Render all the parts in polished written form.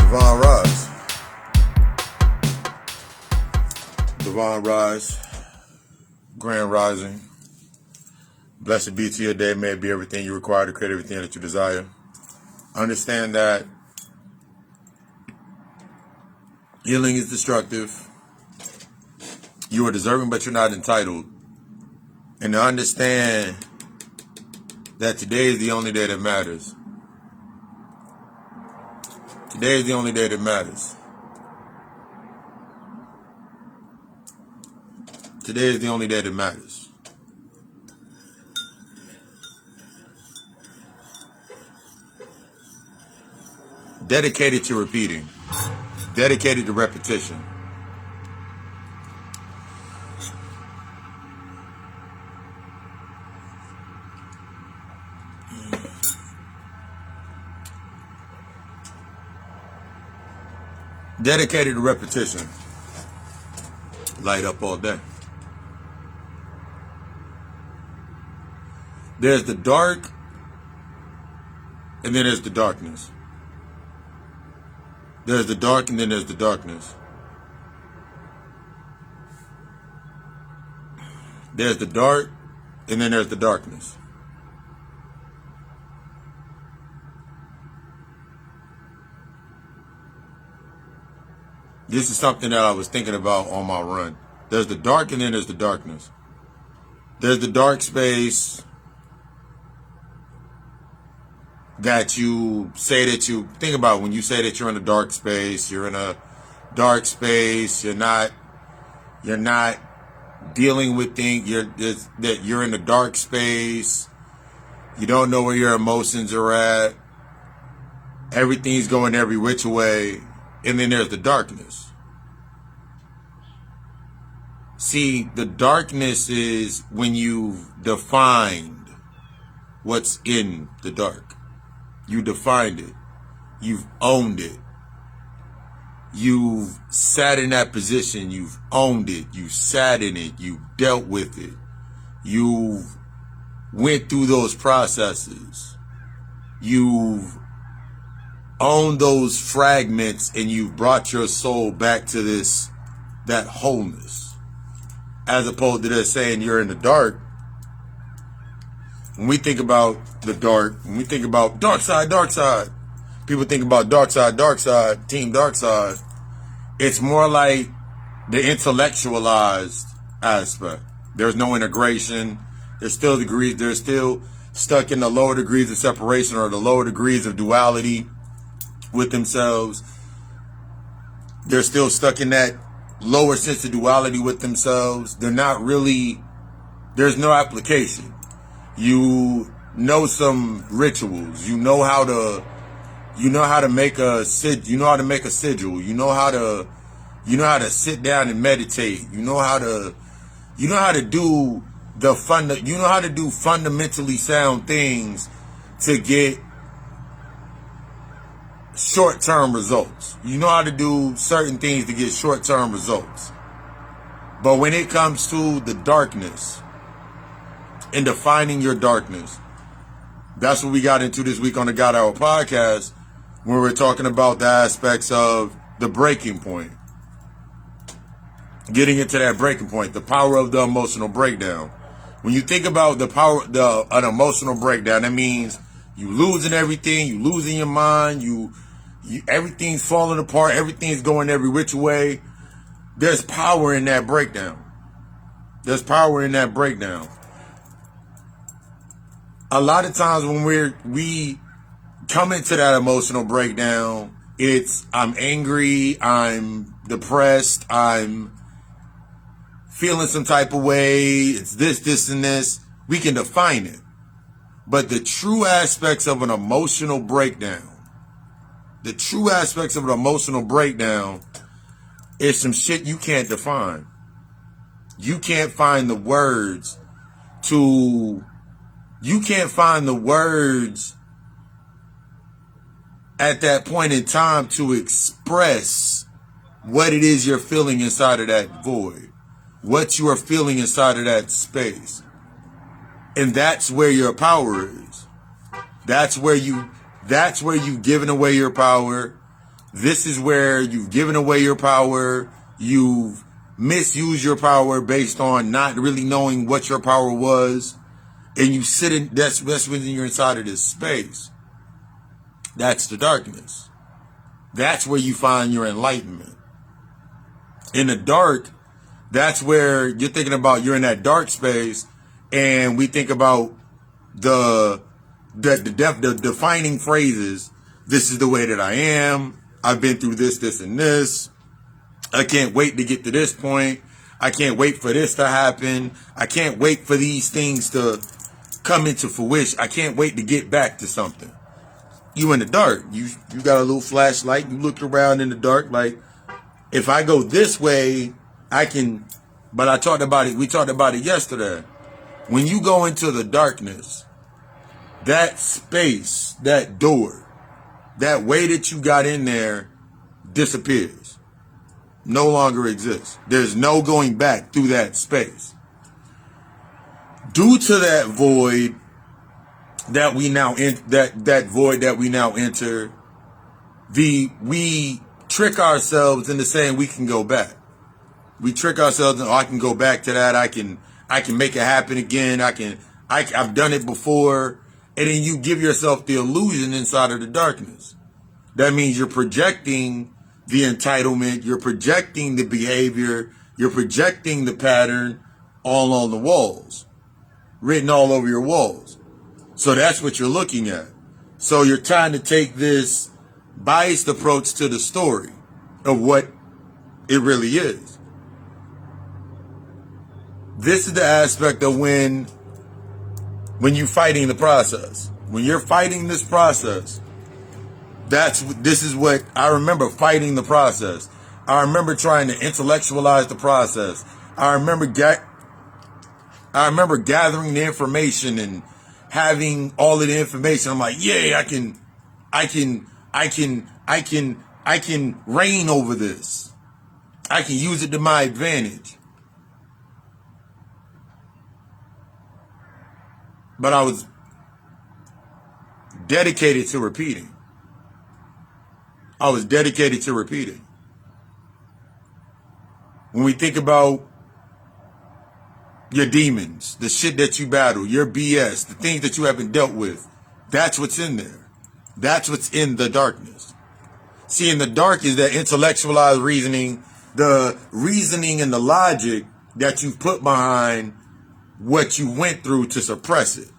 Divine Rise. Divine Rise. Grand Rising. Blessed be to your day. May it be everything you require to create everything that you desire. Understand that healing is destructive. You are deserving, but you're not entitled. And to understand that today is the only day that matters. Today is the only day that matters. Today is the only day that matters. Dedicated to repeating. Dedicated to repetition. Dedicated to repetition. Light up all day. There's the dark, and then there's the darkness. There's the dark, and then there's the darkness. There's the dark, and then there's the darkness. This is something that I was thinking about on my run. There's the dark, and then there's the darkness. There's the dark space that you say that you think about. When you say that you're in a dark space, you're in a dark space, you're not dealing with things, that you're in a dark space, you don't know where your emotions are at, everything's going every which way, and then there's the darkness. See, the darkness is when you've defined what's in the dark. You defined it. You've owned it. You've sat in that position. You've owned it. You sat in it. You dealt with it. You've went through those processes. You've owned those fragments, and you've brought your soul back to that wholeness. As opposed to just saying you're in the dark. When we think about the dark, when we think about dark side, people think about dark side, team dark side. It's more like the intellectualized aspect. There's no integration. There's still degrees. They're still stuck in the lower degrees of separation or the lower degrees of duality with themselves. They're still stuck in that lower sense of duality with themselves. They're not really, there's no application. You know some rituals. You know how to make a sigil. You know how to make a sigil. You know how to sit down and meditate. You know how to do fundamentally sound things to get short-term results. You know how to do certain things to get short-term results. But when it comes to the darkness and defining your darkness, that's what we got into this week on the God Hour podcast, when we're talking about the aspects of the breaking point. Getting into that breaking point, the power of the emotional breakdown. When you think about an emotional breakdown, that means you losing everything, you losing your mind, everything's falling apart, everything's going every which way. There's power in that breakdown. There's power in that breakdown. A lot of times when we come into that emotional breakdown, it's I'm angry, I'm depressed, I'm feeling some type of way, it's this, and this. We can define it. But the true aspects of an emotional breakdown, is some shit you can't define. You can't find the words at that point in time to express what it is you're feeling inside of that void, what you are feeling inside of that space. And that's where your power is. That's where you've given away your power. This is where you've given away your power. You've misused your power based on not really knowing what your power was. And you sit in, that's when you're inside of this space. That's the darkness. That's where you find your enlightenment. In the dark, that's where you're thinking about, you're in that dark space, and we think about the defining phrases. This is the way that I am. I've been through this, this, and this. I can't wait to get to this point. I can't wait for this to happen. I can't wait for these things to come into fruition. I can't wait to get back to something. You in the dark. You got a little flashlight. You look around in the dark like, if I go this way, I can. But I talked about it. We talked about it yesterday. When you go into the darkness, that space, that door, that way that you got in there disappears. No longer exists. There's no going back through that space. Due to that void that we now that void that we now enter, we trick ourselves into saying we can go back. We trick ourselves into, oh, I can go back to that. I can make it happen again. I've done it before. And then you give yourself the illusion inside of the darkness. That means you're projecting the entitlement, you're projecting the behavior, you're projecting the pattern all on the walls, written all over your walls. So that's what you're looking at. So you're trying to take this biased approach to the story of what it really is. This is the aspect of when you're fighting the process. When you're fighting this process, this is what I remember, fighting the process. I remember trying to intellectualize the process. I remember gathering the information and having all of the information. I'm like, yeah, I can reign over this. I can use it to my advantage. But I was dedicated to repeating. I was dedicated to repeating. When we think about your demons, the shit that you battle, your BS, the things that you haven't dealt with, that's what's in there. That's what's in the darkness. See, in the dark is that intellectualized reasoning, the reasoning and the logic that you put behind what you went through to suppress it.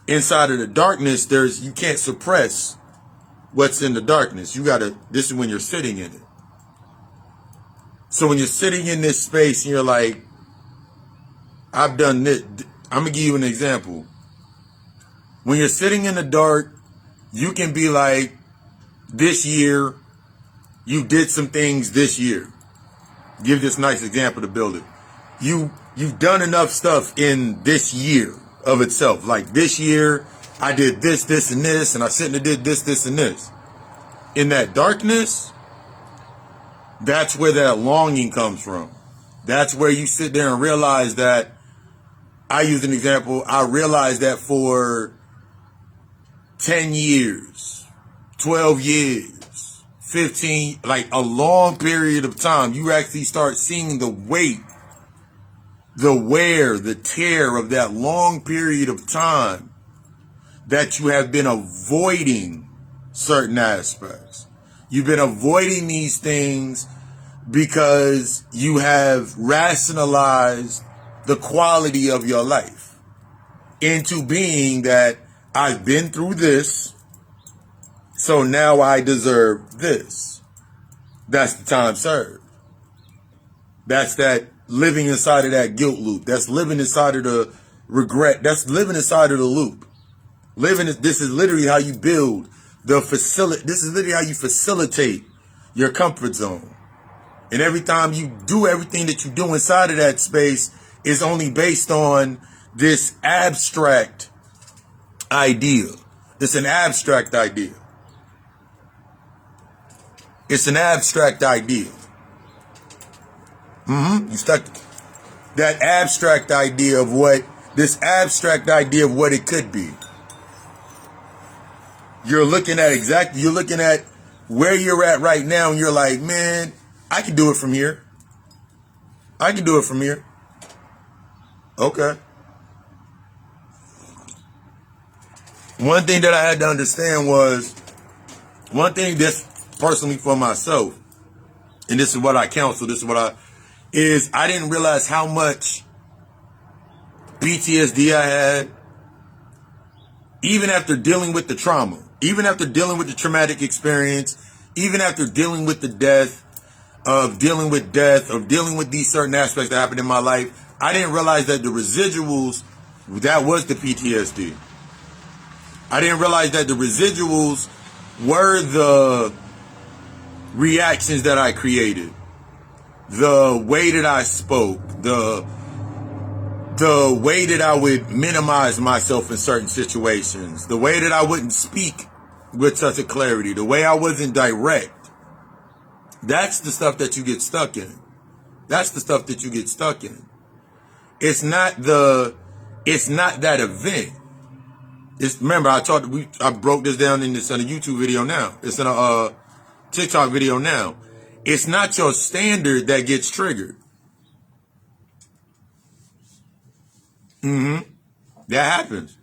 Inside of the darkness, you can't suppress what's in the darkness. This is when you're sitting in it. So when you're sitting in this space and you're like, I've done this. I'm going to give you an example. When you're sitting in the dark, you can be like, this year, you did some things this year. Give this nice example to build it. You've done enough stuff in this year of itself. Like this year, I did this, this, and this, and I shouldn't have did this, this, and this. In that darkness, that's where that longing comes from. That's where you sit there and realize that, I use an example, I realized that for 10 years, 12 years, 15, like a long period of time, you actually start seeing the weight, the wear, the tear of that long period of time that you have been avoiding certain aspects. You've been avoiding these things because you have rationalized the quality of your life into being that I've been through this, so now I deserve this. That's the time served. That's that living inside of that guilt loop. That's living inside of the regret. That's living inside of the loop. This is literally how you build this is literally how you facilitate your comfort zone. And every time you do everything that you do inside of that space is only based on this abstract idea. It's an abstract idea. It's an abstract idea. You stuck that abstract idea of what it could be. You're looking at where you're at right now and you're like, man, I can do it from here. I can do it from here. Okay. One thing that I had to understand was, one thing that's personally for myself, and this is what I counsel, I didn't realize how much PTSD I had, even after dealing with the trauma, even after dealing with the traumatic experience, even after dealing with the death, of dealing with these certain aspects that happened in my life. I didn't realize that the residuals, that was the PTSD. I didn't realize that the residuals were the reactions that I created, the way that I spoke, the way that I would minimize myself in certain situations, the way that I wouldn't speak with such a clarity, the way I wasn't direct. That's the stuff that you get stuck in. That's the stuff that you get stuck in. It's not that event. Remember, I broke this down in a YouTube video now. It's in a TikTok video now. It's not your standard that gets triggered. That happens.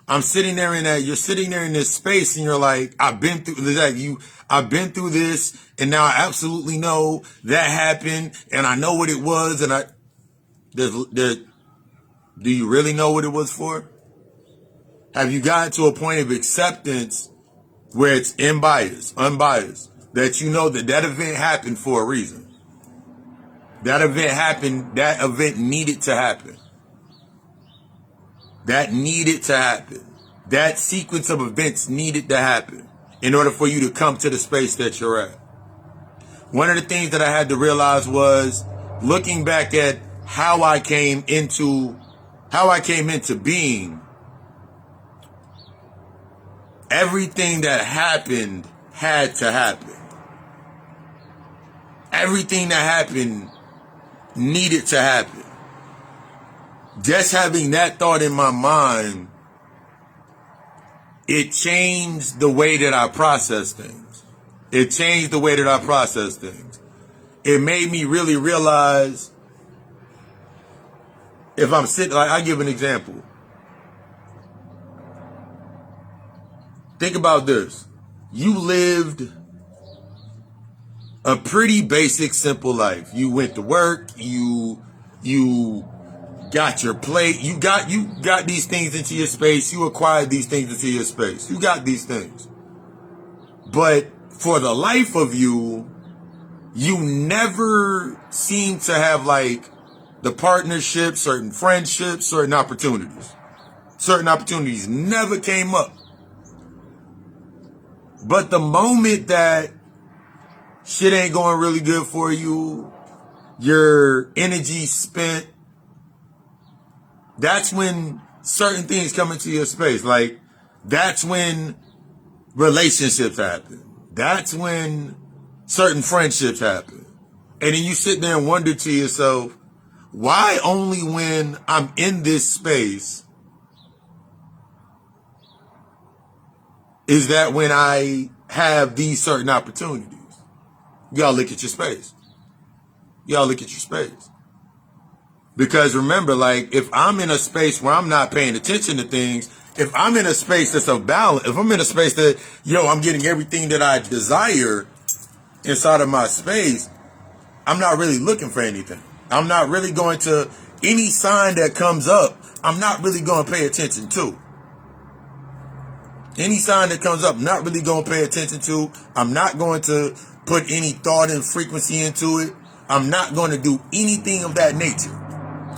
I'm sitting there you're sitting there in this space and you're like, I've been through this, and now I absolutely know that happened, and I know what it was, and do you really know what it was for? Have you gotten to a point of acceptance where it's unbiased, that you know that event happened for a reason? That event happened, that event needed to happen. That needed to happen. That sequence of events needed to happen in order for you to come to the space that you're at. One of the things that I had to realize was, looking back at how I came into being, everything that happened had to happen. Everything that happened needed to happen. Just having that thought in my mind, it changed the way that I process things. It made me really realize, if I'm sitting, like, I give an example. Think about this. You lived a pretty basic, simple life. You went to work, you got your plate, you got these things into your space, you acquired these things into your space. You got these things. But for the life of you, you never seem to have, like, the partnership, certain friendships, certain opportunities. Certain opportunities never came up. But the moment that shit ain't going really good for you, your energy spent, that's when certain things come into your space. Like, that's when relationships happen. That's when certain friendships happen. And then you sit there and wonder to yourself, why only when I'm in this space is that when I have these certain opportunities? You gotta look at your space. Because remember, like, if I'm in a space where I'm not paying attention to things, if I'm in a space that's of balance, if I'm in a space that, I'm getting everything that I desire inside of my space, I'm not really looking for anything. I'm not really going to, any sign that comes up, I'm not really going to pay attention to. Any sign that comes up, I'm not really going to pay attention to. I'm not going to put any thought and frequency into it. I'm not going to do anything of that nature.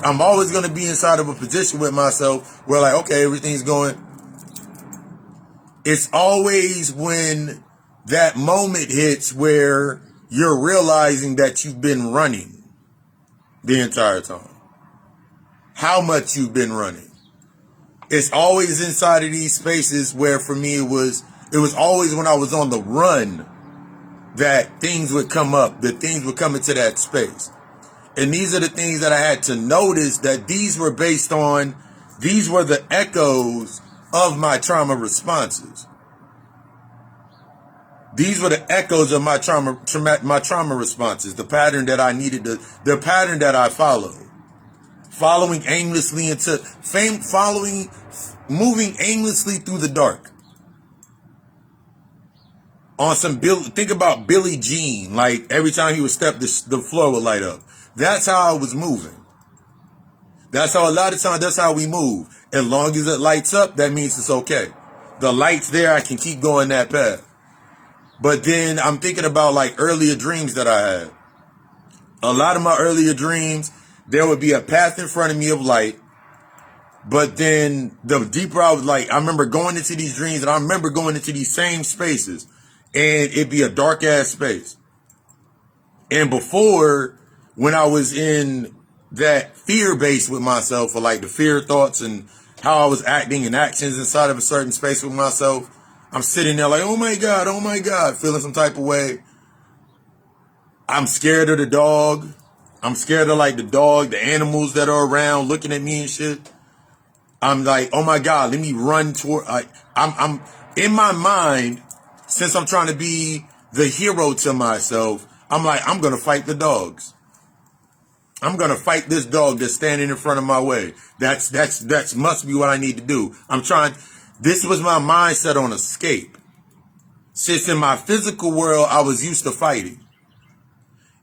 I'm always going to be inside of a position with myself where, like, okay, everything's going. It's always when that moment hits where you're realizing that you've been running the entire time. How much you've been running. It's always inside of these spaces where, for me, it was always when I was on the run that things would come up, that things would come into that space. And these are the things that I had to notice, that these were the echoes of my trauma responses. These were the echoes of my trauma responses, the pattern that I needed to, the pattern that I followed. Following aimlessly into fame, moving aimlessly through the dark. On some think about Billie Jean, like every time he would step, the floor would light up. That's how I was moving. That's how a lot of times, that's how we move. As long as it lights up, that means it's okay. The light's there, I can keep going that path. But then I'm thinking about like earlier dreams that I had. A lot of my earlier dreams, there would be a path in front of me of light. But then the deeper I was like, I remember going into these dreams and I remember going into these same spaces and it'd be a dark ass space. And before, when I was in that fear base with myself, or like the fear thoughts and how I was acting and actions inside of a certain space with myself, I'm sitting there like, oh my God, feeling some type of way. I'm scared of the dog. I'm scared of like the dog, the animals that are around looking at me and shit. I'm like, oh my God, let me run toward, I'm in my mind, since I'm trying to be the hero to myself, I'm like, I'm going to fight the dogs. I'm going to fight this dog that's standing in front of my way. That's must be what I need to do. This was my mindset on escape. Since in my physical world, I was used to fighting.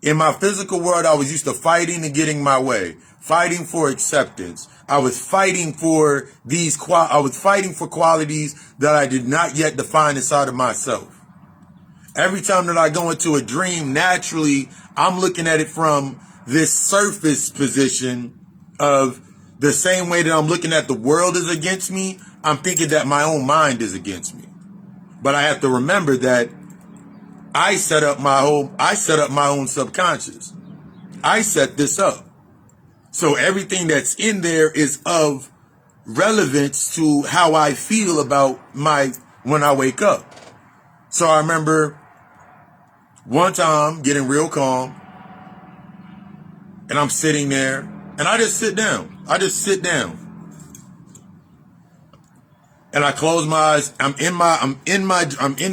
In my physical world, I was used to fighting and getting my way, fighting for acceptance. I was fighting for I was fighting for qualities that I did not yet define inside of myself. Every time that I go into a dream, naturally, I'm looking at it from this surface position of the same way that I'm looking at the world is against me. I'm thinking that my own mind is against me. But I have to remember that I set up my own subconscious. I set this up. So everything that's in there is of relevance to how I feel about when I wake up. So I remember one time getting real calm and I'm sitting there and I just sit down. And I close my eyes. I'm in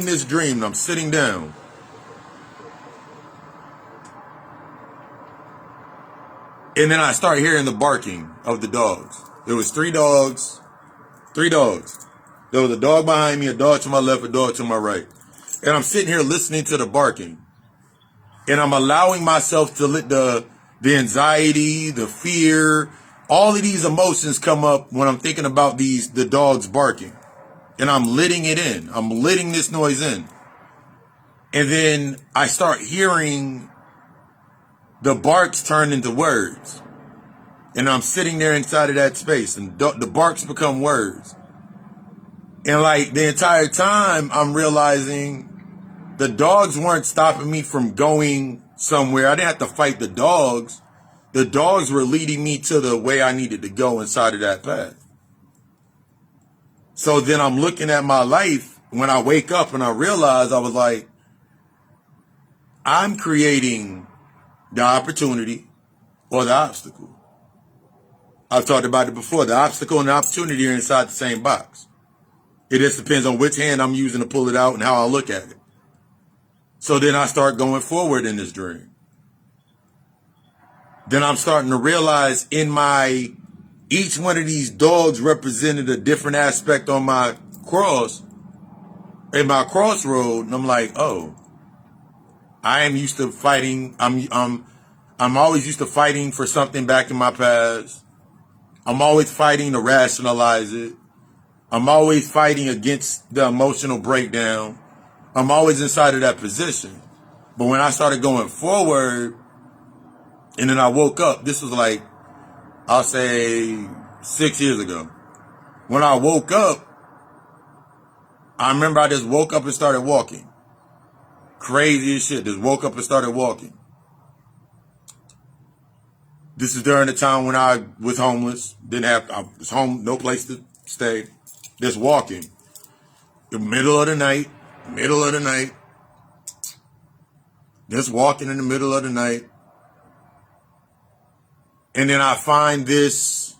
this dream and I'm sitting down. And then I start hearing the barking of the dogs. There was three dogs. There was a dog behind me, a dog to my left, a dog to my right. And I'm sitting here listening to the barking. And I'm allowing myself to let the anxiety, the fear, all of these emotions come up when I'm thinking about the dogs barking. And I'm letting it in. I'm letting this noise in. And then I start hearing the barks turn into words. And I'm sitting there inside of that space and the barks become words. And like the entire time I'm realizing the dogs weren't stopping me from going somewhere. I didn't have to fight the dogs. The dogs were leading me to the way I needed to go inside of that path. So then I'm looking at my life when I wake up and I realize I was like, I'm creating the opportunity or the obstacle. I've talked about it before. The obstacle and the opportunity are inside the same box. It just depends on which hand I'm using to pull it out and how I look at it. So then I start going forward in this dream. Then I'm starting to realize each one of these dogs represented a different aspect on my crossroad. And I'm like, oh, I am used to fighting. I'm always used to fighting for something back in my past. I'm always fighting to rationalize it. I'm always fighting against the emotional breakdown. I'm always inside of that position. But when I started going forward, and then I woke up, this was like, I'll say 6 years ago. When I woke up, I remember I just woke up and started walking. Crazy as shit. Just woke up and started walking. This is during the time when I was homeless. I was home, no place to stay. Just walking. The middle of the night. Just walking in the middle of the night. And then I find this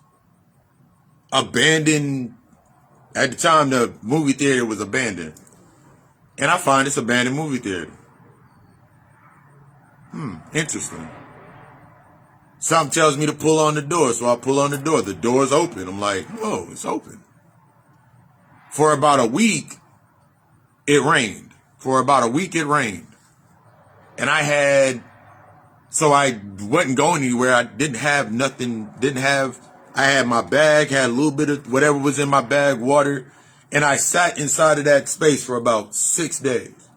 abandoned, at the time the movie theater was abandoned. And I find this abandoned movie theater. Interesting. Something tells me to pull on the door, so I pull on the door. The door's open. I'm like, whoa, it's open. For about a week, it rained. And so I wasn't going anywhere. I didn't have nothing, I had my bag, had a little bit of whatever was in my bag, water. And I sat inside of that space for about 6 days.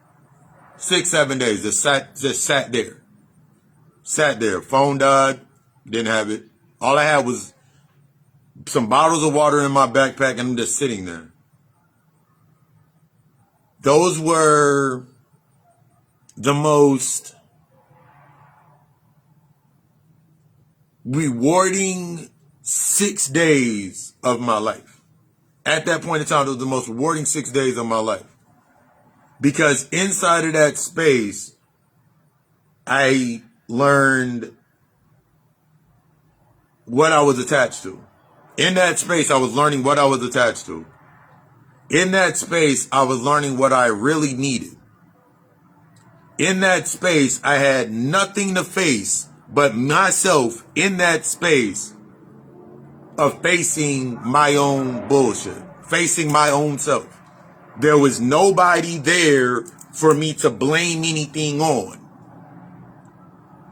7 days. Just sat there. Phone died. Didn't have it. All I had was some bottles of water in my backpack, and I'm just sitting there. Those were the most rewarding 6 days of my life. At that point in time, it was the most rewarding 6 days of my life. Because inside of that space, I learned what I was attached to. In that space, I was learning what I was attached to. In that space, I was learning what I really needed. In that space, I had nothing to face but myself in that space of facing my own bullshit, facing my own self. There was nobody there for me to blame anything on.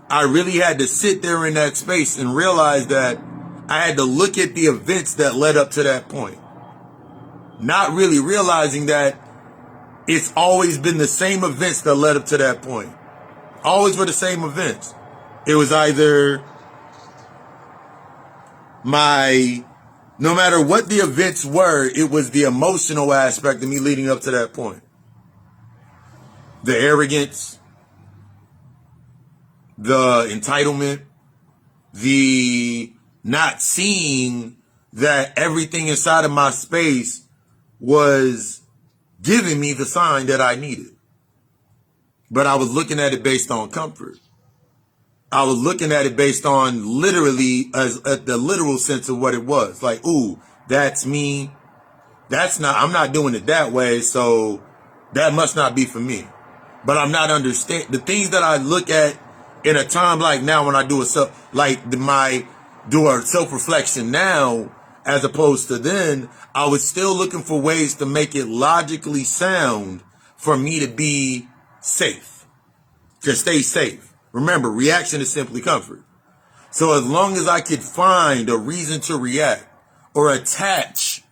I really had to sit there in that space and realize that I had to look at the events that led up to that point. Not really realizing that it's always been the same events that led up to that point. Always were the same events. It was either no matter what the events were, it was the emotional aspect of me leading up to that point. The arrogance, the entitlement, the not seeing that everything inside of my space was giving me the sign that I needed. But I was looking at it based on comfort. I was looking at it based on literally as the literal sense of what it was. Like, ooh, that's me. I'm not doing it that way, so that must not be for me. But I'm not understanding the things that I look at in a time like now when I do a self-reflection now, as opposed to then, I was still looking for ways to make it logically sound for me to be safe, to stay safe. Remember, reaction is simply comfort. So as long as I could find a reason to react or attach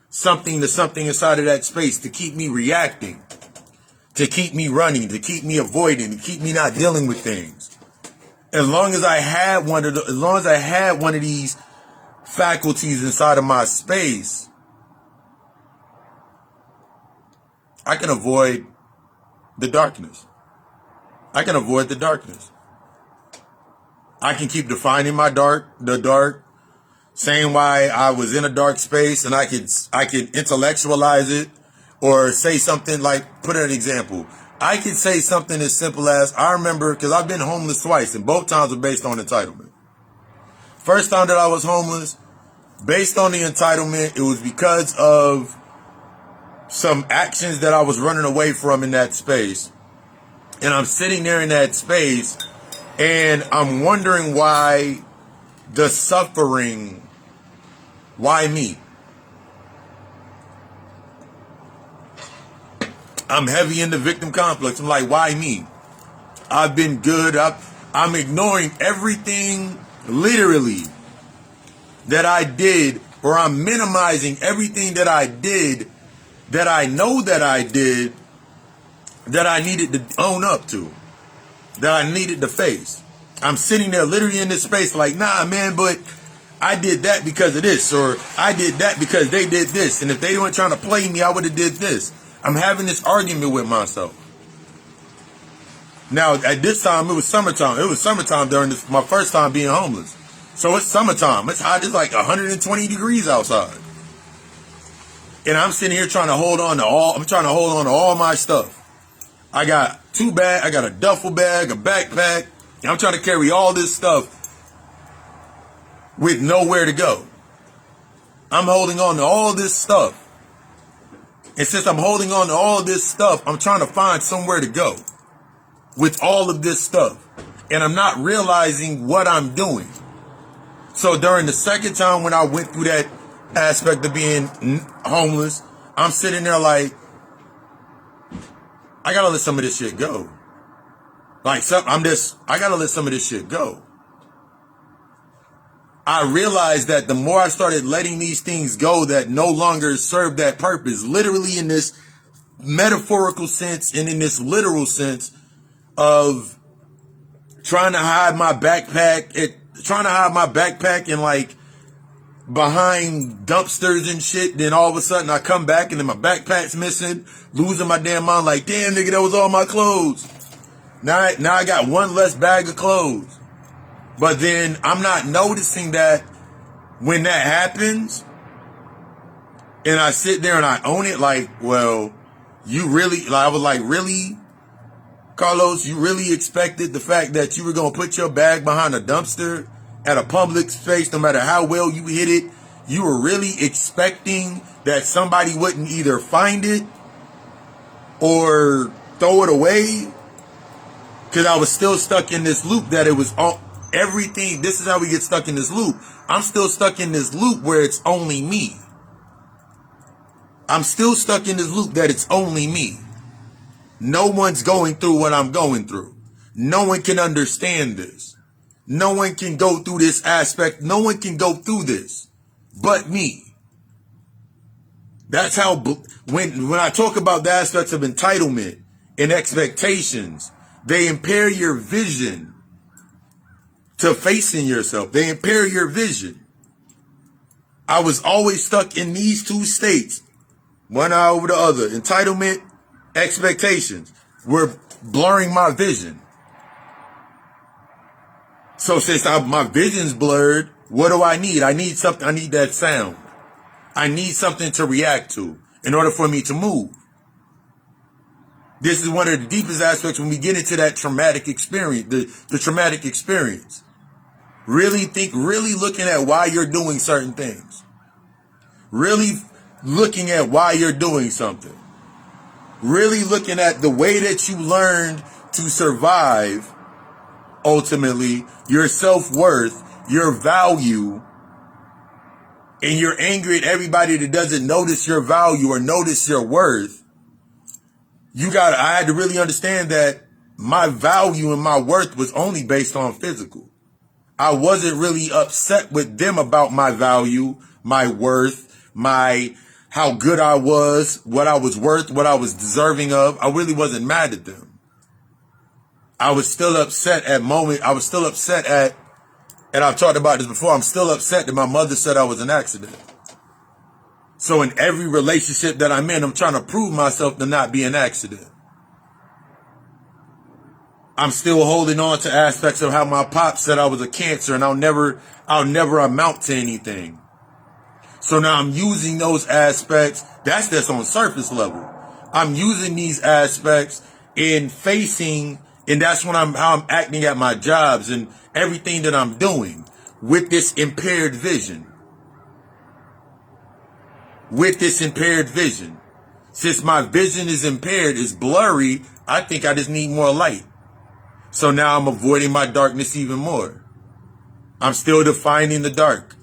something to something inside of that space to keep me reacting, to keep me running, to keep me avoiding, to keep me not dealing with things. As long as I had one of these faculties inside of my space, I can avoid the darkness. I can keep defining the dark, saying why I was in a dark space, and I could intellectualize it or say something like, put an example. I could say something as simple as, I remember, because I've been homeless twice, and both times were based on entitlement. First time that I was homeless, based on the entitlement, it was because of some actions that I was running away from in that space. And I'm sitting there in that space, and I'm wondering why the suffering, why me? I'm heavy in the victim complex. I'm like, why me? I've been good. I'm ignoring everything, literally, that I did, or I'm minimizing everything that I did, that I know that I did, that I needed to own up to, that I needed to face. I'm sitting there literally in this space like, nah, man, but I did that because of this, or I did that because they did this, and if they weren't trying to play me, I would have did this. I'm having this argument with myself. Now, at this time, it was summertime. It was summertime during my first time being homeless. So it's summertime. It's hot. It's like 120 degrees outside. And I'm sitting here trying to hold on to all my stuff. I got 2 bags. I got a duffel bag, a backpack. And I'm trying to carry all this stuff with nowhere to go. I'm holding on to all this stuff And since I'm holding on to all of this stuff, I'm trying to find somewhere to go with all of this stuff. And I'm not realizing what I'm doing. So during the second time when I went through that aspect of being homeless, I'm sitting there like, I gotta let some of this shit go. I gotta let some of this shit go. I realized that the more I started letting these things go that no longer serve that purpose, literally in this metaphorical sense and in this literal sense of trying to hide my backpack and like behind dumpsters and shit. Then all of a sudden I come back and then my backpack's missing, losing my damn mind. Like, damn nigga, that was all my clothes. Now I got one less bag of clothes. But then I'm not noticing that when that happens and I sit there and I own it, like, well, you really, like, I was like, really, Carlos, you really expected the fact that you were going to put your bag behind a dumpster at a public space, no matter how well you hit it? You were really expecting that somebody wouldn't either find it or throw it away? Because I was still stuck in this loop that it was all, everything. This is how we get stuck in this loop. I'm still stuck in this loop where it's only me. I'm still stuck in this loop that it's only me. No one's going through what I'm going through. No one can understand this. No one can go through this aspect. No one can go through this but me. That's how, when I talk about the aspects of entitlement and expectations, they impair your vision to facing yourself. They impair your vision. I was always stuck in these two states, one eye over the other. Entitlement, expectations were blurring my vision. So since my vision's blurred, what do I need? I need something. I need that sound. I need something to react to in order for me to move. This is one of the deepest aspects when we get into that traumatic experience, the traumatic experience. Really looking at why you're doing certain things. Really looking at why you're doing something. Really looking at the way that you learned to survive, ultimately, your self-worth, your value, and you're angry at everybody that doesn't notice your value or notice your worth. I had to really understand that my value and my worth was only based on physical. I wasn't really upset with them about my value, my worth, how good I was, what I was worth, what I was deserving of. I really wasn't mad at them. I was still upset and I've talked about this before, I'm still upset that my mother said I was an accident. So in every relationship that I'm in, I'm trying to prove myself to not be an accident. I'm still holding on to aspects of how my pop said I was a cancer and I'll never amount to anything. So now I'm using those aspects. That's on surface level. I'm using these aspects in facing, and that's when how I'm acting at my jobs and everything that I'm doing with this impaired vision. With this impaired vision. Since my vision is impaired, it's blurry, I think I just need more light. So now I'm avoiding my darkness even more. I'm still defining the dark.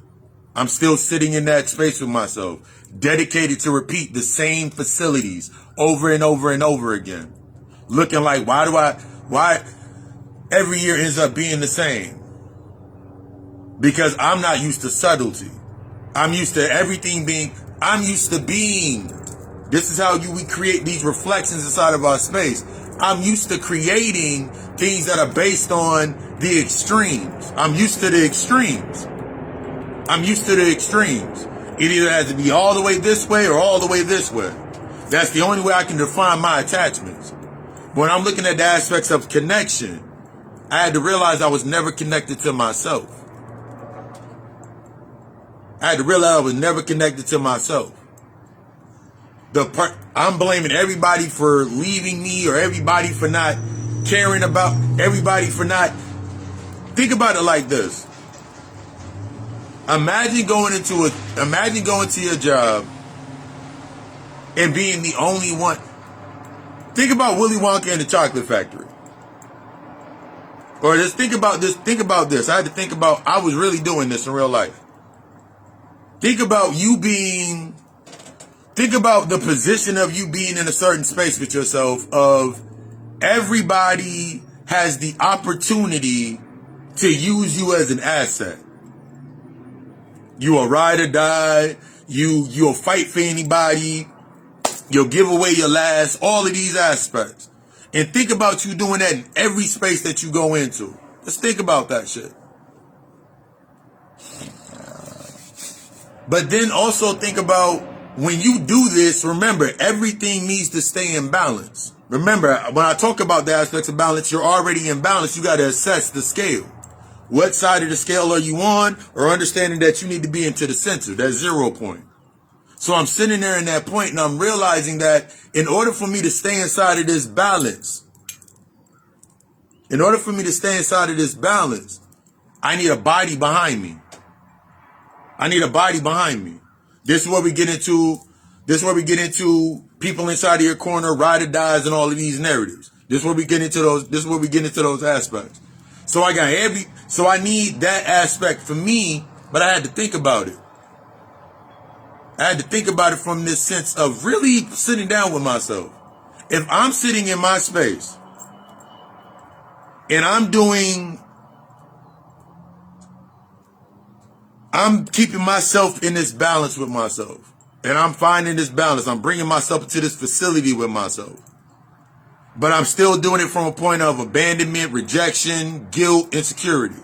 I'm still sitting in that space with myself, dedicated to repeat the same facilities over and over and over again. Looking like, why every year ends up being the same? Because I'm not used to subtlety. I'm used to everything being, I'm used to being. This is how we create these reflections inside of our space. I'm used to creating things that are based on the extremes. I'm used to the extremes. I'm used to the extremes. It either has to be all the way this way or all the way this way. That's the only way I can define my attachments. When I'm looking at the aspects of connection, I had to realize I was never connected to myself. I had to realize I was never connected to myself. I'm blaming everybody for leaving me or everybody for not caring about, everybody for not. Think about it like this. Imagine going to your job and being the only one. Think about Willy Wonka and the Chocolate Factory. Or just think about this. Think about this. I had to think about, I was really doing this in real life. Think about the position of you being in a certain space with yourself of everybody has the opportunity to use you as an asset. You will ride or die. You'll fight for anybody. You'll give away your last, all of these aspects. And think about you doing that in every space that you go into. Just think about that shit. But then also think about when you do this, remember, everything needs to stay in balance. Remember, when I talk about the aspects of balance, you're already in balance. You got to assess the scale. What side of the scale are you on? Or understanding that you need to be into the center, that 0 point. So I'm sitting there in that point and I'm realizing that in order for me to stay inside of this balance, I need a body behind me. This is where we get into people inside of your corner, ride or dies, and all of these narratives. This is where we get into those aspects. So I need that aspect for me, but I had to think about it. I had to think about it from this sense of really sitting down with myself. If I'm sitting in my space and I'm keeping myself in this balance with myself, and I'm finding this balance, I'm bringing myself into this facility with myself, but I'm still doing it from a point of abandonment, rejection, guilt, insecurity.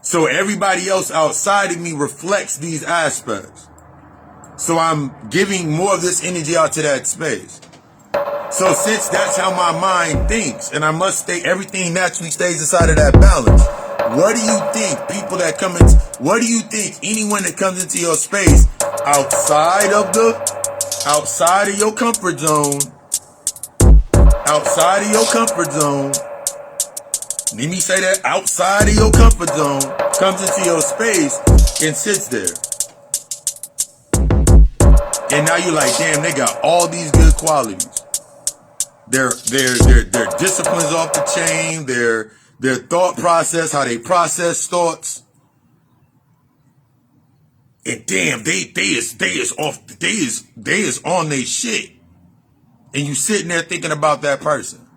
So everybody else outside of me reflects these aspects. So I'm giving more of this energy out to that space. So since that's how my mind thinks, and I must stay, everything naturally stays inside of that balance. What do you think anyone that comes into your space outside of your comfort zone, let me say that, outside of your comfort zone, comes into your space and sits there. And now you're like, damn, they got all these good qualities. Their discipline's off the chain, their thought process, how they process thoughts. And damn, they is on their shit. And you sitting there thinking about that person.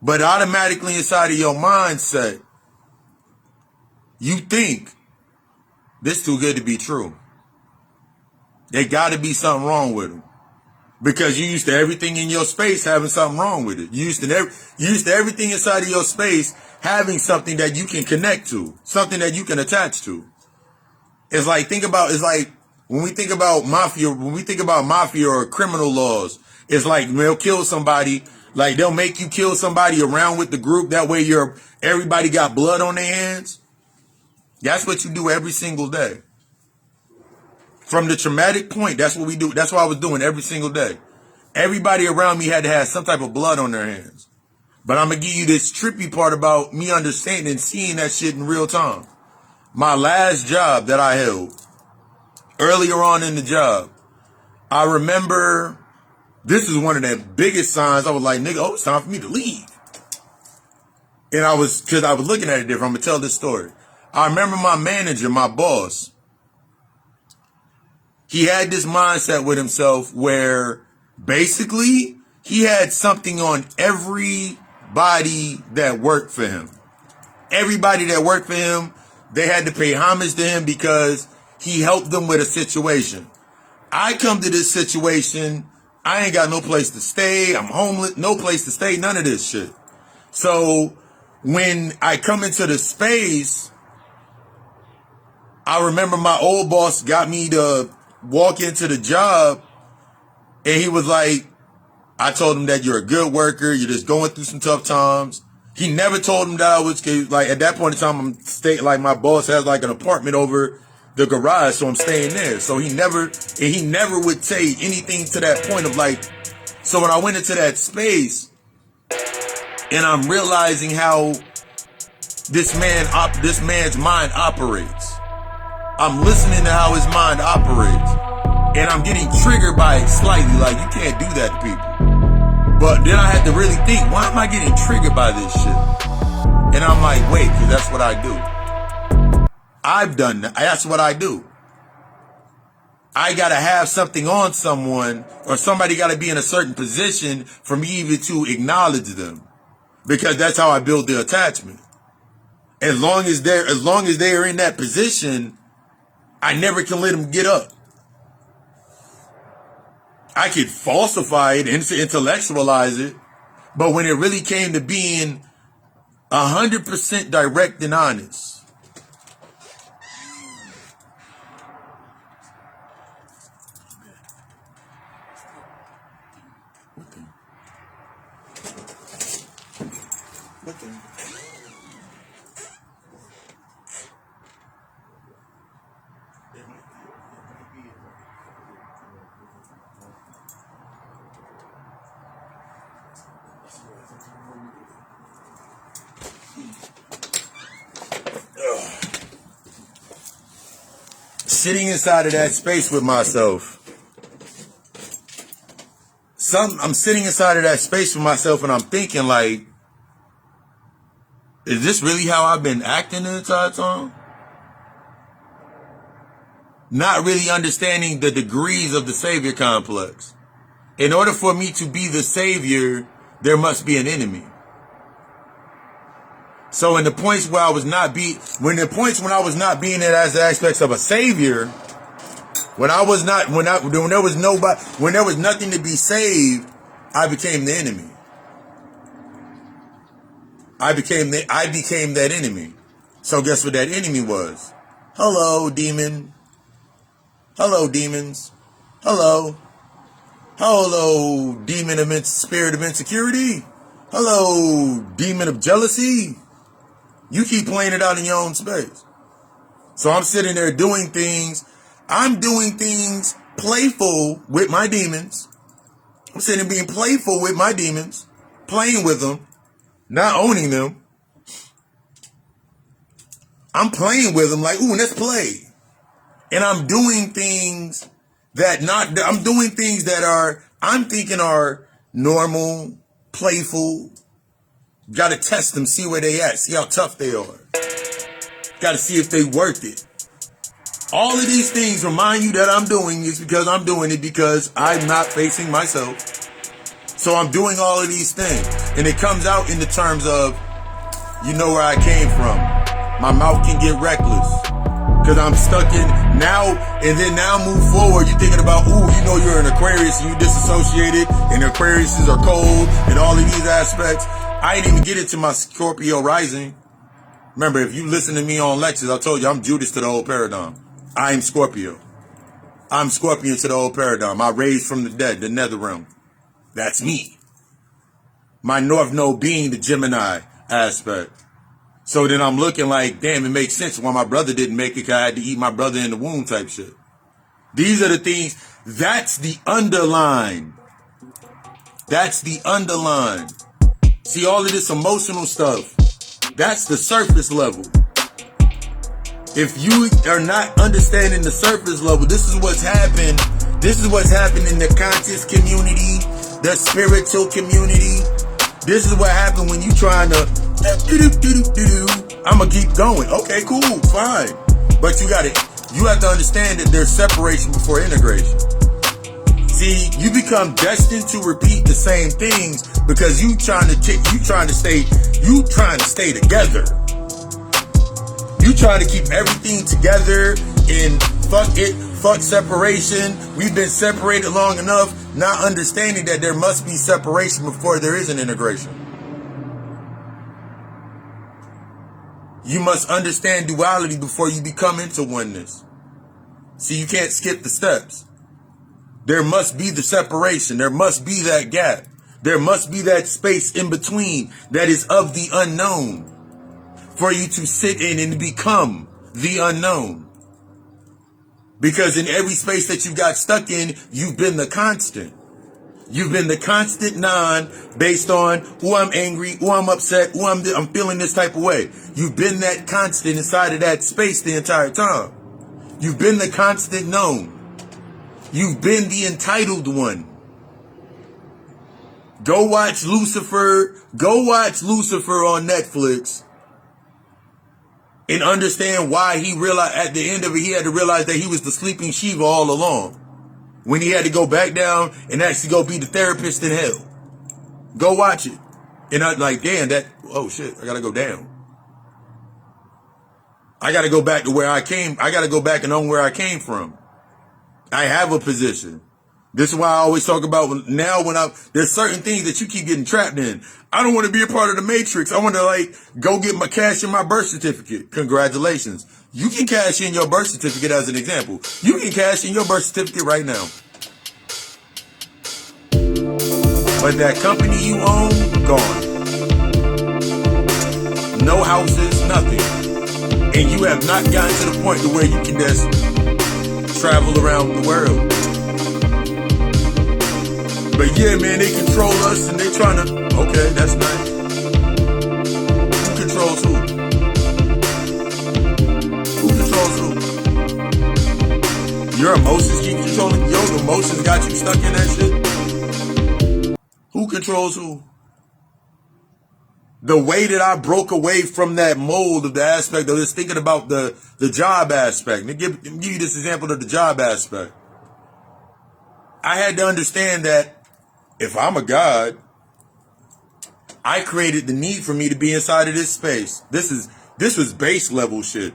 But automatically inside of your mindset, you think, this too good to be true. There got to be something wrong with them. Because you used to everything in your space having something wrong with it. You used to everything inside of your space having something that you can connect to, something that you can attach to. It's like when we think about mafia or criminal laws, it's like they'll kill somebody, like they'll make you kill somebody around with the group. That way everybody got blood on their hands. That's what you do every single day. From the traumatic point, that's what we do. That's what I was doing every single day. Everybody around me had to have some type of blood on their hands. But I'm going to give you this trippy part about me understanding and seeing that shit in real time. My last job that I held, earlier on in the job, I remember this is one of the biggest signs. I was like, nigga, it's time for me to leave. And because I was looking at it different. I'm going to tell this story. I remember my manager, my boss, he had this mindset with himself where basically he had something on everybody that worked for him. Everybody that worked for him, they had to pay homage to him because he helped them with a situation. I come to this situation, I ain't got no place to stay, I'm homeless, no place to stay, none of this shit. So when I come into the space, I remember my old boss got me to walk into the job, and he was like, I told him that you're a good worker, you're just going through some tough times. He never told him that I was, like, at that point in time, I'm staying, like, my boss has like an apartment over the garage, so I'm staying there. So he never would say anything to that point of like, so when I went into that space, and I'm realizing how this man's mind operates. I'm listening to how his mind operates. And I'm getting triggered by it slightly, like, you can't do that to people. But then I had to really think, why am I getting triggered by this shit? And I'm like, wait, because that's what I do. I've done that. That's what I do. I got to have something on someone, or somebody got to be in a certain position for me even to acknowledge them. Because that's how I build the attachment. As long as they're in that position, I never can let them get up. I could falsify it and intellectualize it, but when it really came to being 100% direct and honest, sitting inside of that space with myself. I'm sitting inside of that space with myself and I'm thinking, like, is this really how I've been acting the entire time? Not really understanding the degrees of the savior complex. In order for me to be the savior, there must be an enemy. So in the points where I was not being it as the aspects of a savior, when there was nothing to be saved, I became the enemy. I became that enemy. So guess what that enemy was? Hello, demon. Hello, demons. Hello. Hello, demon of spirit of insecurity. Hello, demon of jealousy. You keep playing it out in your own space. So I'm sitting there doing things. I'm doing things playful with my demons. I'm sitting there being playful with my demons, playing with them, not owning them. I'm playing with them like, ooh, let's play. And I'm doing things that I'm thinking are normal, playful. Got to test them, see where they at, see how tough they are. Got to see if they worth it. All of these things remind you that I'm doing is because I'm doing it because I'm not facing myself. So I'm doing all of these things. And it comes out in the terms of, you know where I came from. My mouth can get reckless. Because I'm stuck in now, and then now move forward. You're thinking about, ooh, you know you're an Aquarius and you disassociated, and Aquariuses are cold, and all of these aspects. I didn't even get into my Scorpio rising. Remember, if you listen to me on lectures, I told you I'm Judas to the old paradigm. I'm Scorpio. I'm Scorpion to the old paradigm. I raised from the dead, the nether realm. That's me. My North Node being the Gemini aspect. So then I'm looking like, damn, it makes sense why my brother didn't make it because I had to eat my brother in the womb type shit. These are the things. That's the underline. That's the underline. See, all of this emotional stuff, that's the surface level. If you are not understanding the surface level, this is what's happened. This is what's happened in the conscious community, the spiritual community. This is what happened when you trying to I'm gonna keep going. Okay, cool, fine. But you have to understand that there's separation before integration. See, you become destined to repeat the same things because you trying to stay together. You try to keep everything together in fuck separation. We've been separated long enough, not understanding that there must be separation before there is an integration. You must understand duality before you become into oneness. See, you can't skip the steps. There must be the separation. There must be that gap. There must be that space in between that is of the unknown for you to sit in and become the unknown. Because in every space that you got stuck in, you've been the constant. You've been the constant non based on who I'm angry, who I'm upset, who I'm feeling this type of way. You've been that constant inside of that space the entire time. You've been the constant known. You've been the entitled one. Go watch Lucifer. Go watch Lucifer on Netflix and understand why he realized at the end of it, he had to realize that he was the sleeping Shiva all along. When he had to go back down and actually go be the therapist in hell. Go watch it. And I'm like, damn, oh shit, I gotta go down. I gotta go back to where I came. I gotta go back and own where I came from. I have a position. This is why I always talk about now there's certain things that you keep getting trapped in. I don't want to be a part of the matrix. I want to go get my cash in my birth certificate. Congratulations. You can cash in your birth certificate as an example. You can cash in your birth certificate right now. But that company you own, gone. No houses, nothing. And you have not gotten to the point to where you can just travel around the world. But yeah, man, they control us and they trying to, okay, that's nice. Who controls who? Who controls who? Your emotions keep controlling, your emotions got you stuck in that shit? Who controls who? The way that I broke away from that mold of the aspect of this, thinking about the job aspect. Let me give you this example of the job aspect. I had to understand that if I'm a God, I created the need for me to be inside of this space. This was base level shit.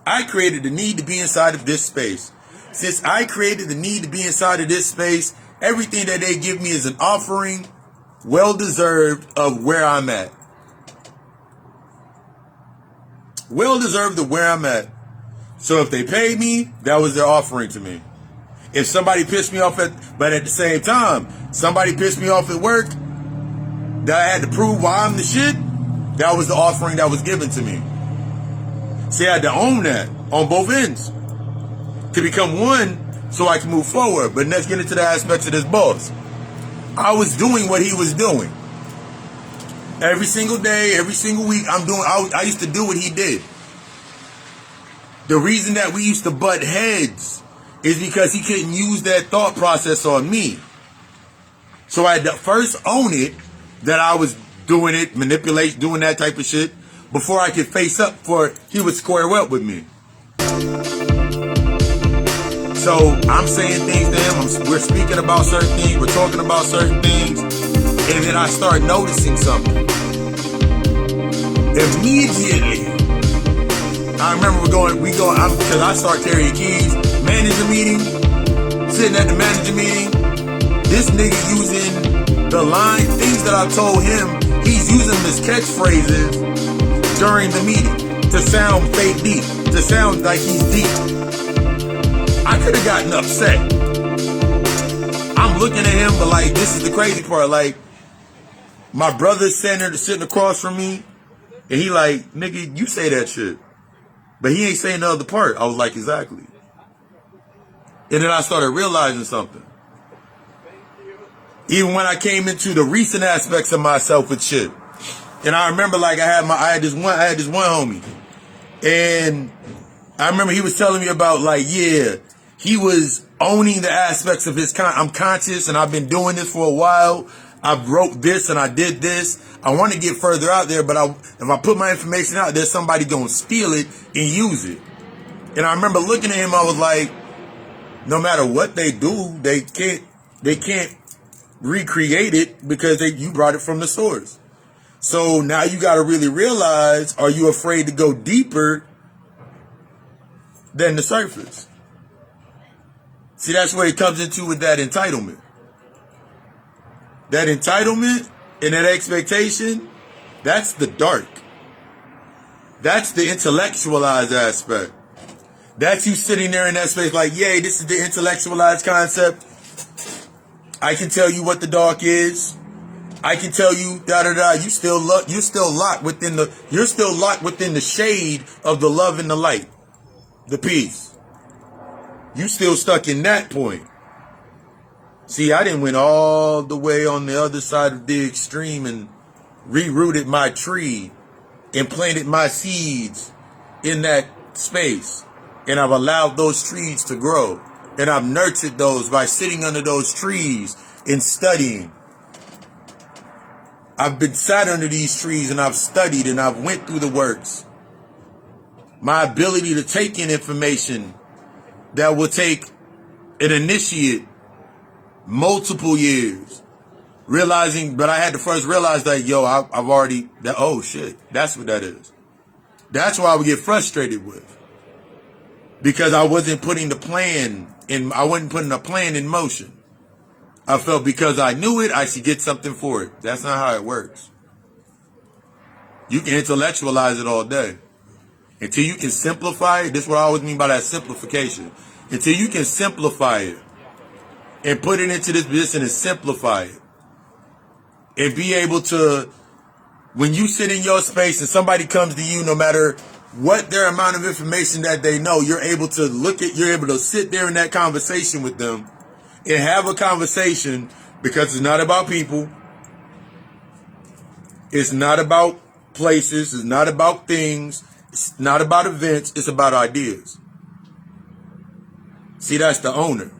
I created the need to be inside of this space. Since I created the need to be inside of this space, everything that they give me is an offering, well-deserved of where I'm at. Well-deserved of where I'm at. So if they paid me, that was their offering to me. If somebody pissed me off but at the same time, somebody pissed me off at work, that I had to prove why I'm the shit, that was the offering that was given to me. See, I had to own that on both ends to become one so I can move forward. But let's get into the aspects of this boss. I was doing what he was doing. Every single day, every single week, I used to do what he did. The reason that we used to butt heads is because he couldn't use that thought process on me. So I had to first own it, that I was doing it, manipulation, doing that type of shit, before I could face up for he would square up with me. So I'm saying things to him, we're speaking about certain things, we're talking about certain things, and then I start noticing something. Immediately, I remember because I start carrying keys, manager meeting, sitting at the manager meeting, this nigga using the things that I told him, he's using them as catchphrases during the meeting to sound fake deep, to sound like he's deep. I could have gotten upset. I'm looking at him, but this is the crazy part. My brother's sitting across from me, and he nigga, you say that shit. But he ain't saying the other part. I was like, exactly. And then I started realizing something. Even when I came into the recent aspects of myself with shit. And I remember I had this one homie. And I remember he was telling me about he was owning the aspects of I'm conscious and I've been doing this for a while. I wrote this and I did this. I want to get further out there, but if I put my information out there, somebody gonna steal it and use it. And I remember looking at him, I was like, no matter what they do, they can't recreate it because you brought it from the source. So now you got to really realize, are you afraid to go deeper than the surface? See, that's where it comes into with that entitlement. That entitlement and that expectation, that's the dark. That's the intellectualized aspect. That's you sitting there in that space yay, this is the intellectualized concept. I can tell you what the dark is. I can tell you You're still locked within the shade of the love and the light, the peace. You still stuck in that point. See, I didn't went all the way on the other side of the extreme and rerooted my tree and planted my seeds in that space. And I've allowed those trees to grow. And I've nurtured those by sitting under those trees and studying. I've been sat under these trees and I've studied and I've went through the works. My ability to take in information that will take an initiate multiple years. Realizing, but I had to first realize that, I've already, oh shit, that's what that is. That's why I would get frustrated with. Because I wasn't putting the plan in, I wasn't putting a plan in motion. I felt because I knew it, I should get something for it. That's not how it works. You can intellectualize it all day. Until you can simplify it, this is what I always mean by that simplification. Until you can simplify it and put it into this position and simplify it. And be able to, when you sit in your space and somebody comes to you, no matter what their amount of information that they know, you're able to you're able to sit there in that conversation with them and have a conversation, because it's not about people. It's not about places. It's not about things. It's not about events. It's about ideas. See, that's the owner.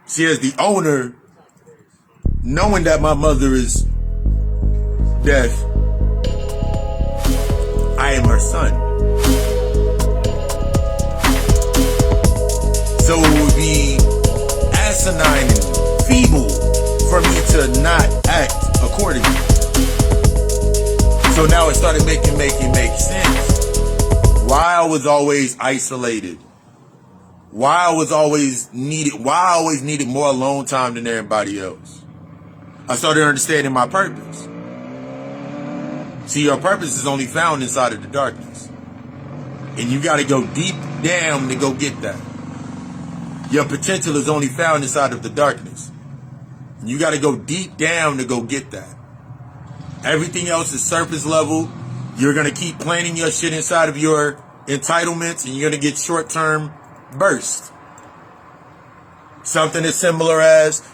See, as the owner, knowing that my mother is deaf, I am her son. So it would be asinine and feeble for me to not act accordingly. So now it started making sense. Why I was always isolated. Why I always needed more alone time than everybody else. I started understanding my purpose. See, your purpose is only found inside of the darkness. And you got to go deep down to go get that. Your potential is only found inside of the darkness. And you got to go deep down to go get that. Everything else is surface level. You're going to keep planning your shit inside of your entitlements, and you're going to get short-term bursts. Something as similar as,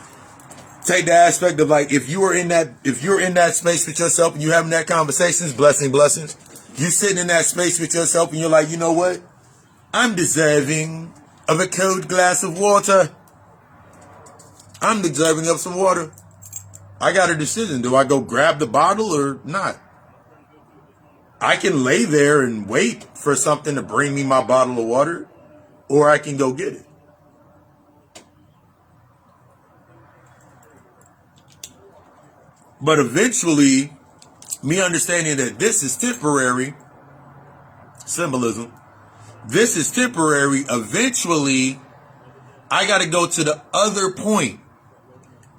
take the aspect of, like, if you're in that space with yourself and you're having that conversations, blessings. You sitting in that space with yourself and you're like, you know what? I'm deserving of a cold glass of water. I'm deserving of some water. I got a decision. Do I go grab the bottle or not? I can lay there and wait for something to bring me my bottle of water, or I can go get it. But eventually, me understanding that this is temporary, symbolism, this is temporary, eventually, I got to go to the other point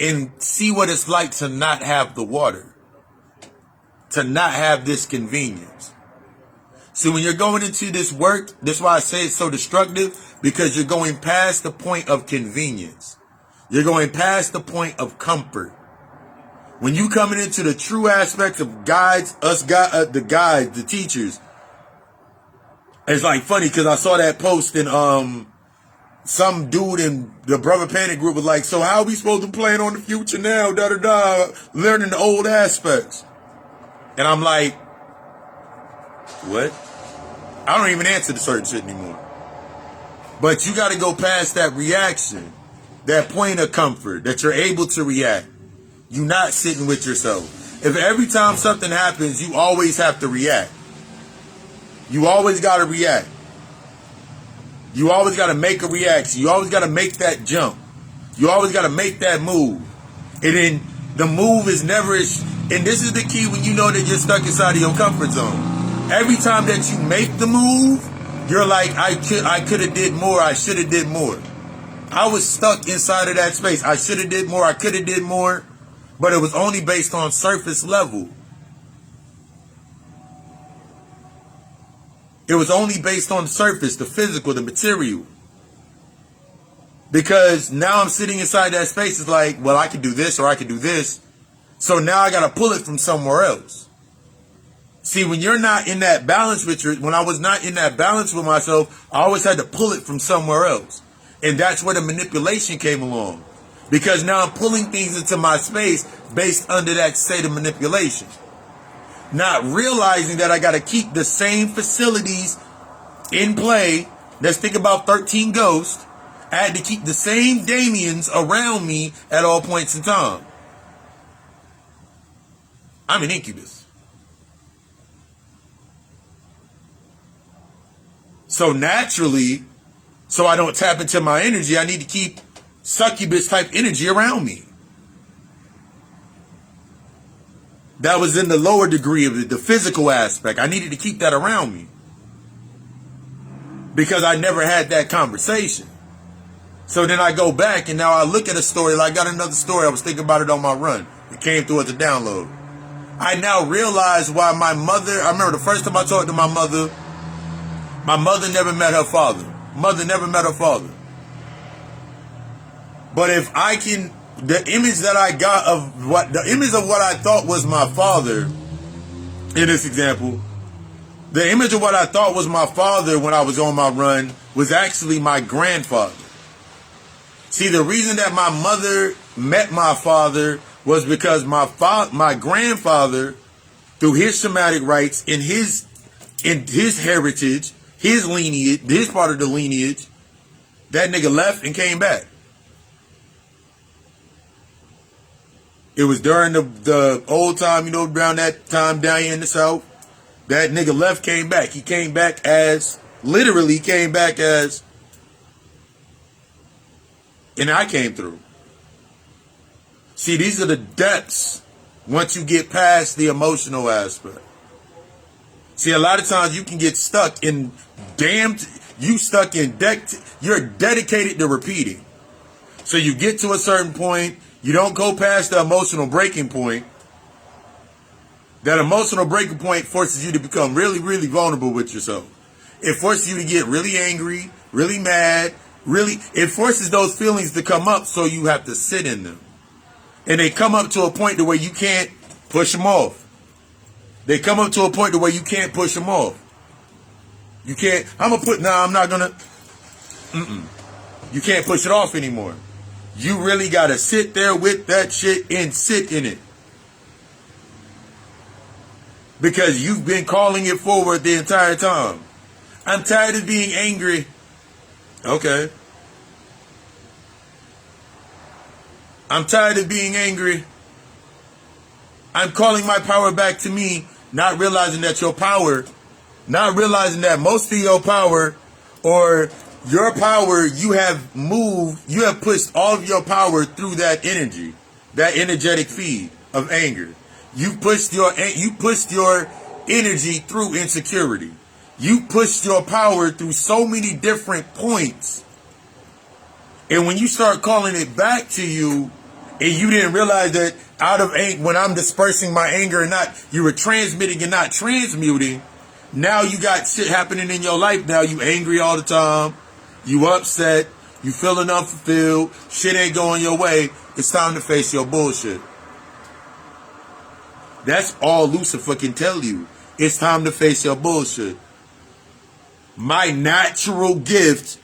and see what it's like to not have the water, to not have this convenience. See, when you're going into this work, that's why I say it's so destructive, because you're going past the point of convenience. You're going past the point of comfort. When you coming into the true aspects of guides, the guides, the teachers, it's like funny because I saw that post and some dude in the Brother Panic group was like, so how are we supposed to plan on the future now? Learning the old aspects. And I'm like, what? I don't even answer the certain shit anymore. But you got to go past that reaction, that point of comfort, that you're able to react. You're not sitting with yourself. If every time something happens, you always have to react. You always got to react. You always got to make a reaction. You always got to make that jump. You always got to make that move. And then the move is never, and this is the key when you know that you're stuck inside of your comfort zone. Every time that you make the move, you're like, I could have did more. I should have did more. I was stuck inside of that space. I should have did more. I could have did more. But it was only based on surface level. It was only based on the surface, the physical, the material. Because now I'm sitting inside that space. It's like, well, I could do this or I could do this. So now I got to pull it from somewhere else. See, when you're not in that balance when I was not in that balance with myself, I always had to pull it from somewhere else. And that's where the manipulation came along. Because now I'm pulling things into my space based under that state of manipulation. Not realizing that I got to keep the same facilities in play. Let's think about 13 Ghosts. I had to keep the same Damians around me at all points in time. I'm an incubus. So naturally, so I don't tap into my energy, I need to keep succubus type energy around me. That was in the lower degree of it, the physical aspect. I needed to keep that around me. Because I never had that conversation. So then I go back and now I look at a story. Like I got another story. I was thinking about it on my run. It came through as a download. I now realize why my mother, I remember the first time I talked to my mother never met her father. Mother never met her father. But if I can, the image that I got of what I thought was my father, in this example, the image of what I thought was my father when I was on my run was actually my grandfather. See, the reason that my mother met my father was because my grandfather, through his somatic rights, in his heritage, his lineage, his part of the lineage, that nigga left and came back. It was during the old time, around that time down here in the South. That nigga left, came back. He came back as, literally came back as, and I came through. See, these are the depths once you get past the emotional aspect. See, a lot of times you can get stuck in you're dedicated to repeating. So you get to a certain point, you don't go past the emotional breaking point. That emotional breaking point forces you to become really, really vulnerable with yourself. It forces you to get really angry, really mad, it forces those feelings to come up, so you have to sit in them. And they come up to a point to where you can't push them off. They come up to a point to where you can't push them off. You can't, I'm not gonna, you can't push it off anymore. You really gotta sit there with that shit and sit in it. Because you've been calling it forward the entire time. I'm tired of being angry. Okay. I'm tired of being angry. I'm calling my power back to me, not realizing that most of your power, or your power, you have pushed all of your power through that energy, that energetic feed of anger. You pushed your energy through insecurity. You pushed your power through so many different points. And when you start calling it back to you, and you didn't realize that out of anger, when I'm dispersing my anger and you were transmitting and not transmuting, now you got shit happening in your life. Now you angry all the time. You upset. You feeling unfulfilled. Shit ain't going your way. It's time to face your bullshit. That's all Lucifer can tell you. It's time to face your bullshit. My natural gift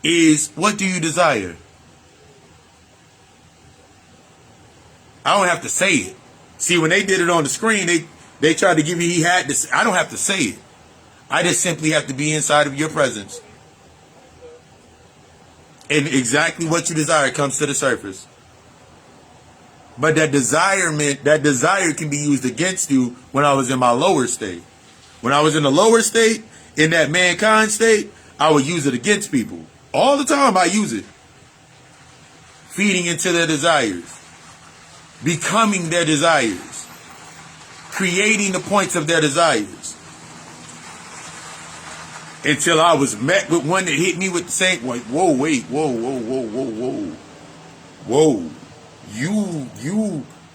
is, what do you desire? I don't have to say it. See, when they did it on the screen, they tried to give you, I don't have to say it. I just simply have to be inside of your presence. And exactly what you desire comes to the surface. But that desire can be used against you when I was in my lower state. When I was in the lower state, in that mankind state, I would use it against people. All the time I use it. Feeding into their desires. Becoming their desires. Creating the points of their desires. Until I was met with one that hit me with the same, like, whoa, wait, whoa.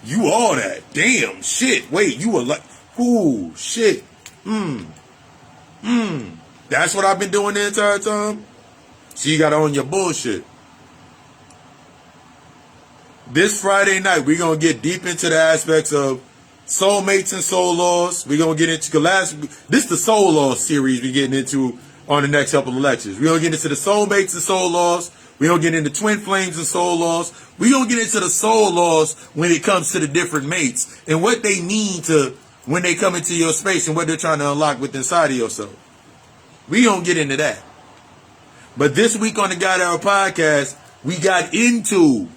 You all that. Damn, shit. Wait, you were like, ooh, shit. That's what I've been doing the entire time? So you gotta own your bullshit. This Friday night, we're gonna get deep into the aspects of soulmates and soul laws. We're gonna get into this is the soul law series we're getting into on the next couple of lectures. We're gonna get into the soulmates and soul laws. We're gonna get into twin flames and soul laws. We're gonna get into the soul laws when it comes to the different mates and what they mean to when they come into your space and what they're trying to unlock within inside of yourself. We're gonna get into that. But this week on the God Hour podcast, we got into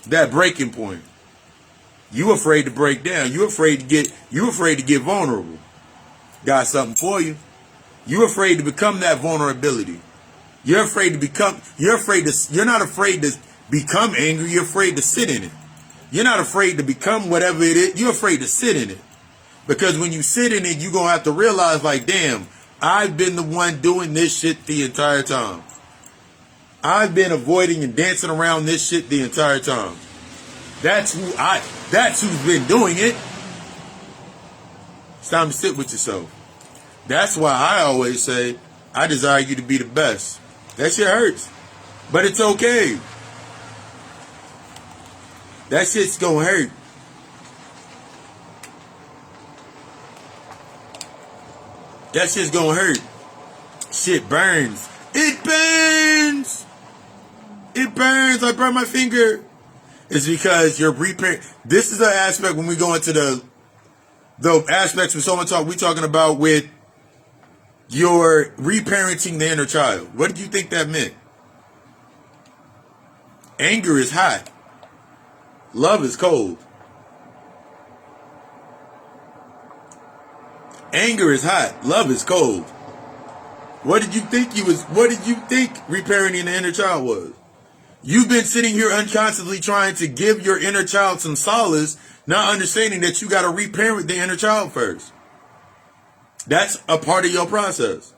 that breaking point. You afraid to break down. You afraid to get vulnerable. Got something for you. You afraid to become that vulnerability. You're not afraid to become angry. You're afraid to sit in it. You're not afraid to become whatever it is. You're afraid to sit in it. Because when you sit in it, you're going to have to realize, like, damn, I've been the one doing this shit the entire time. I've been avoiding and dancing around this shit the entire time. That's who's been doing it. It's time to sit with yourself. That's why I always say, I desire you to be the best. That shit hurts. But it's okay. That shit's gonna hurt. That shit's gonna hurt. Shit burns. It burns. It burns. I burn my finger. It's because you're repairing. This is the aspect when we go into the aspects with someone we talking about with your reparenting the inner child. What did you think that meant? Anger is hot. Love is cold. Anger is hot. Love is cold. What did you think reparenting the inner child was? You've been sitting here unconsciously trying to give your inner child some solace, not understanding that you got to reparent the inner child first. That's a part of your process.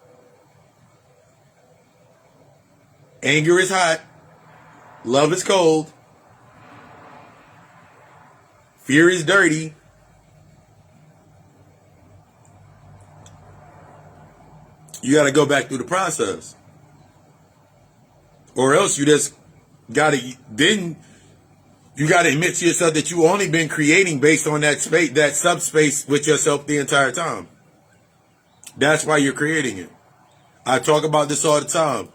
Anger is hot. Love is cold. Fear is dirty. You got to go back through the process. Or else you just got to, then you got to admit to yourself that you only been creating based on that space, that subspace with yourself the entire time. That's why you're creating it. I talk about this all the time.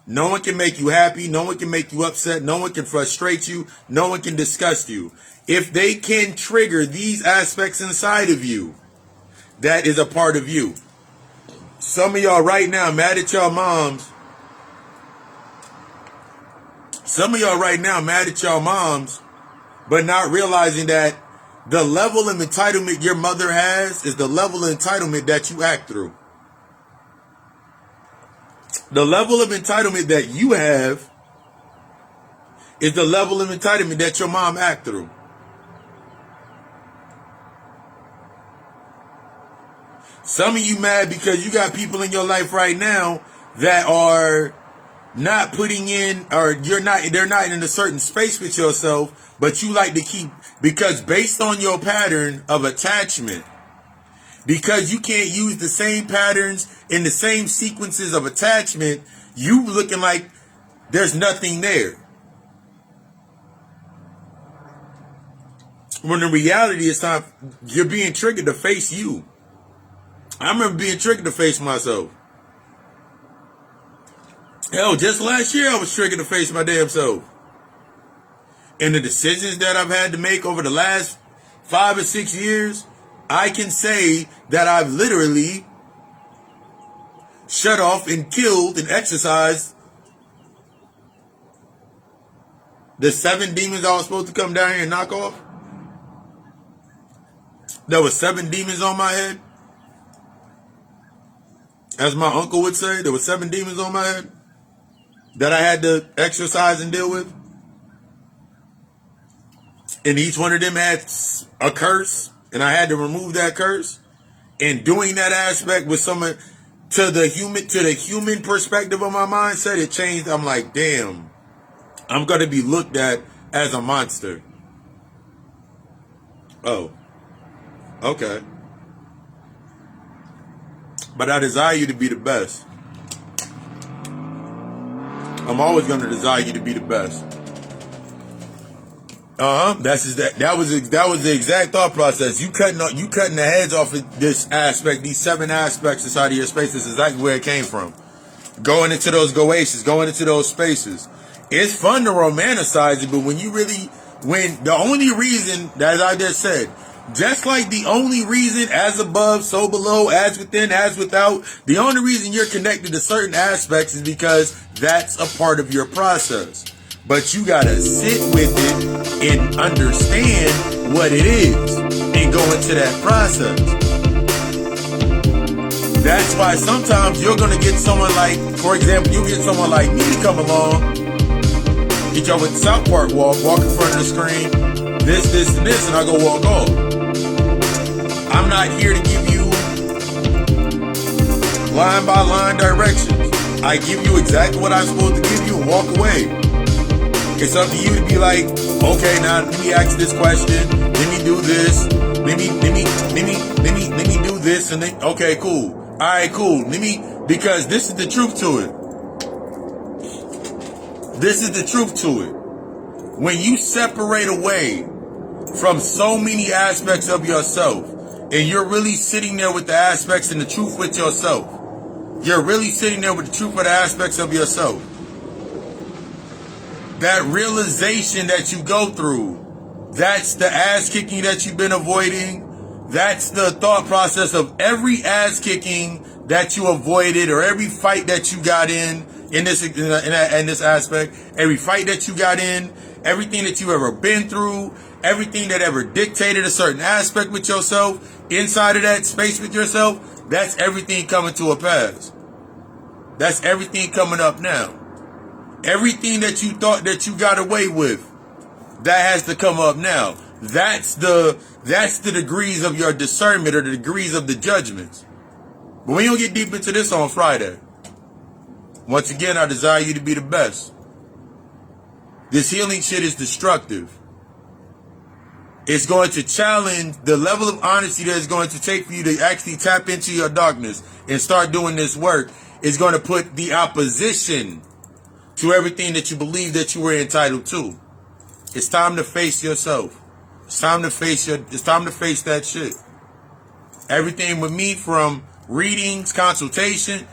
No one can make you happy. No one can make you upset. No one can frustrate you. No one can disgust you. If they can trigger these aspects inside of you, that is a part of you. Some of y'all right now mad at y'all moms. Some of y'all right now mad at y'all moms, but not realizing that the level of entitlement your mother has is the level of entitlement that you act through. The level of entitlement that you have is the level of entitlement that your mom act through. Some of you mad because you got people in your life right now that are not putting in, or they're not in a certain space with yourself, but you like to keep, because based on your pattern of attachment, because you can't use the same patterns in the same sequences of attachment, you looking like there's nothing there. When in reality, it's time, you're being triggered to face you. I remember being triggered to face myself. Hell, just last year I was triggered to face my damn self. And the decisions that I've had to make over the last 5 or 6 years, I can say that I've literally shut off and killed and exercised the 7 demons I was supposed to come down here and knock off. There were 7 demons on my head. As my uncle would say, there were 7 demons on my head that I had to exercise and deal with. And each one of them had a curse, and I had to remove that curse. And doing that aspect with someone to the human perspective of my mindset, it changed. I'm like, damn, I'm gonna be looked at as a monster. Oh, okay. But I desire you to be the best. I'm always going to desire you to be the best. That was the exact thought process. You cutting the heads off of this aspect, these 7 aspects inside of your space. Is exactly where it came from. Going into those goations, going into those spaces. It's fun to romanticize it, but when the only reason, as I just said, Just like the only reason, as above, so below, as within, as without, the only reason you're connected to certain aspects is because that's a part of your process. But you gotta sit with it and understand what it is and go into that process. That's why sometimes you're gonna get someone like, for example, you get someone like me to come along, get y'all with the South Park walk in front of the screen, this, and this, and I go walk off. I'm not here to give you line by line directions. I give you exactly what I'm supposed to give you and walk away. It's up to you to be like, okay, now let me ask this question. Let me do this. Let me do this, and then okay, cool. All right, cool. Because this is the truth to it. This is the truth to it. When you separate away from so many aspects of yourself, and you're really sitting there with the aspects and the truth with yourself. You're really sitting there with the truth of the aspects of yourself. That realization that you go through, that's the ass kicking that you've been avoiding. That's the thought process of every ass kicking that you avoided, or every fight that you got in this aspect, every fight that you got in, everything that you've ever been through, everything that ever dictated a certain aspect with yourself, inside of that space with yourself, that's everything coming to a pass. That's everything coming up now. Everything that you thought that you got away with, that has to come up now. That's the degrees of your discernment, or the degrees of the judgments. But we don't get deep into this on Friday. Once again, I desire you to be the best. This healing shit is destructive. It's going to challenge the level of honesty that it's going to take for you to actually tap into your darkness and start doing this work. Is going to put the opposition to everything that you believe that you were entitled to. It's time to face yourself. It's time to face that shit. Everything with me, from readings, consultations,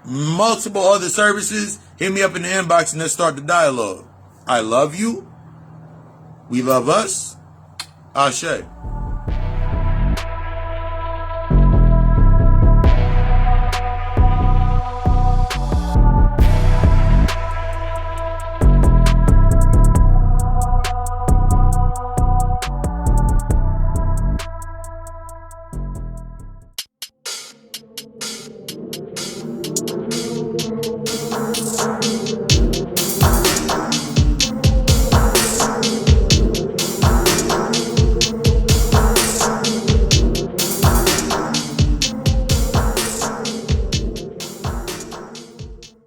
multiple other services. Hit me up in the inbox and let's start the dialogue. I love you. We love us. Ashe.